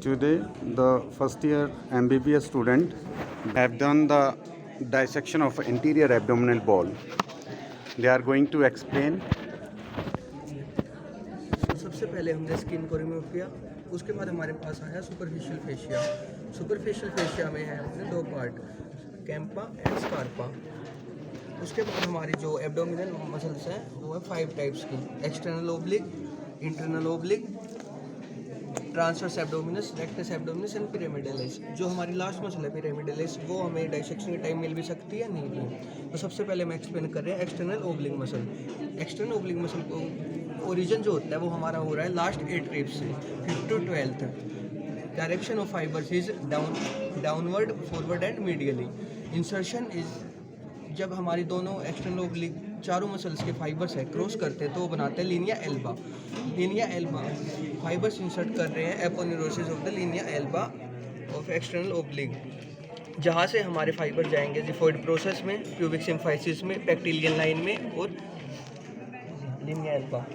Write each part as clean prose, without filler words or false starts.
Today, the first year MBBS student have done the dissection of anterior abdominal wall. They are going to explain. सबसे पहले हमने skin को remove किया, उसके बाद हमारे पास आया सुपरफिशियल फेशिया। सुपरफिशियल फेशिया में है अपने दो पार्ट, कैंपा एंड स्कारपा। उसके बाद हमारी जो एब्डोमिनल मसल्स हैं वो है 5 टाइप्स की, external oblique, internal oblique, transversus abdominis, rectus abdominis and pyramidalis. जो हमारी लास्ट मसल है पिरामिडालिस, वो हमें डाइसेक्शन के टाइम मिल भी सकती है, नहीं भी। तो सबसे पहले मैं एक्सप्लेन कर रहे हैं external oblique muscle. External oblique muscle को ओरिजिन जो होता है वो हमारा हो रहा है लास्ट 8 रिब्स से 5th to 12th। Direction of fibres is downward, forward and medially. Insertion is जब हमारी दोनों एक्सटर्नल ओब्लिक चारों मसल्स के फाइबर्स है क्रॉस करते हैं तो वो बनाते हैं Linnaea Elba. Linnaea Elba fibres insert कर रहे हैं aponeurosis of the Linnaea Elba of external oblique, जहाँ से हमारे फाइबर जाएंगे जिफोइड प्रोसेस में, प्यूबिक सिम्फाइसिस में, पेक्टिलियन लाइन में और लीनिया एल्बा।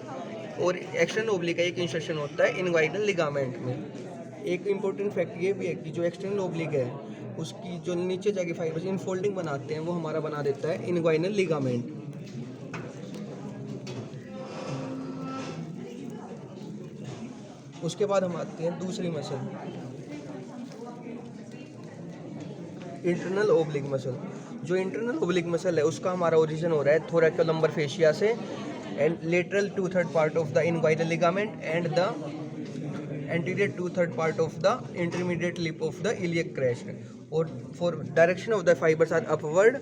और एक्सटर्नल ओब्लिक का एक इंसर्शन होता है इनवाइडल लिगामेंट में। एक इम्पोर्टेंट फैक्ट ये भी है कि जो एक्सटर्नल ओब्लिक है उसकी जो नीचे जाके फाइबर्स इनफोल्डिंग बनाते हैं वो हमारा बना देता है इनग्वाइनल लिगामेंट। उसके बाद हम आते हैं दूसरी मसल, इंटरनल ओब्लिक मसल। जो इंटरनल ओब्लिक मसल है उसका हमारा ओरिजिन हो रहा है थोरैकोलम्बर फेशिया से and lateral 2/3 part of the inguinal ligament and the anterior 2/3 part of the intermediate lip of the iliac crest, और for direction of the fibers are upward,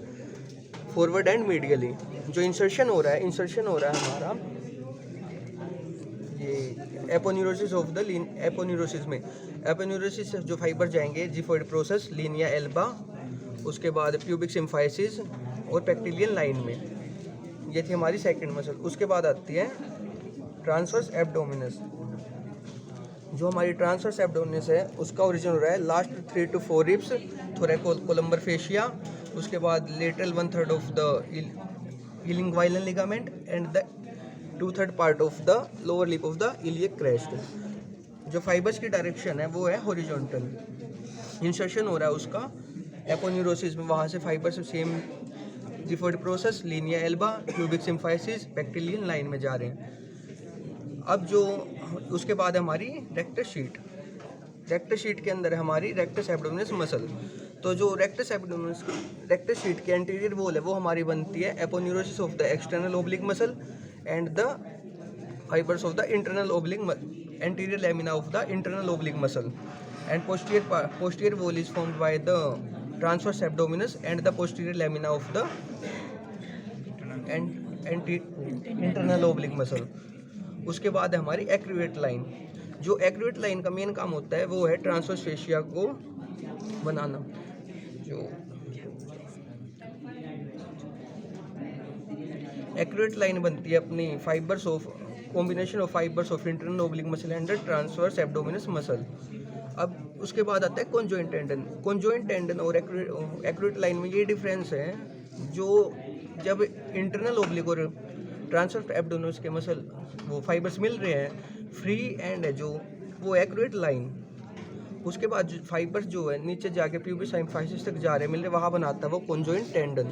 forward and medially। जो insertion हो रहा है हमारा ये aponeurosis of the aponeurosis में। Aponeurosis जो fibre जाएंगे जिफोइड प्रोसेस, लीनिया एल्बा, उसके बाद प्यूबिक सिम्फाइसिस और पेक्टिलियन लाइन में। ये थी हमारी सेकंड मसल। उसके बाद आती है ट्रांसवर्स एब्डोमिनस। जो हमारी ट्रांसवर्स एब्डोमिनस है उसका ओरिजिन हो रहा है last 3 to 4 ribs, thoracolumbar fascia, उसके बाद lateral 1/3 of the inguinal ligament and the 2/3 part of the lower lip of the iliac crest. जो फाइबर्स की डायरेक्शन है वो है हॉरिजॉन्टल। इंसर्शन हो रहा है उसका एपोन्यूरोसिस में, वहाँ से fibres same xiphoid process, linea alba, pubic symphysis, pectineal line में जा रहे हैं। अब जो उसके बाद हमारी रेक्टस शीट। रेक्टस शीट के अंदर हमारी रेक्टस एब्डोमिनस मसल। तो जो रेक्टस शीट के एंटीरियर वॉल है वो हमारी बनती है aponeurosis of the external oblique muscle and the fibres of the internal oblique anterior lamina of the internal oblique muscle and posterior wall is formed by the transverse abdominis and the posterior lamina of the internal oblique muscle. उसके बाद है हमारी accurate line. जो accurate line का main काम होता है वो है ट्रांसवर्स फेशिया को बनाना। जो एक्यूरेट लाइन बनती है अपनी fibres of combination of fibres of internal oblique muscle and transverse abdominis muscle. अब उसके बाद आता है कॉन्जॉइंट टेंडन। कॉन्जॉइंट टेंडन और एक्यूरेट लाइन में ये डिफरेंस है, जो जब इंटरनल ओब्लिक और ट्रांसवर्स एब्डोमिनस के मसल वो फाइबर्स मिल रहे हैं फ्री एंड है जो वो एक्यूरेट लाइन। उसके बाद जो फाइबर्स जो है नीचे जाके प्यूबिक सिम्फाइसिस तक जा रहे हैं मिल रहे, वहाँ बनाता है वो कॉन्जॉइंट टेंडन।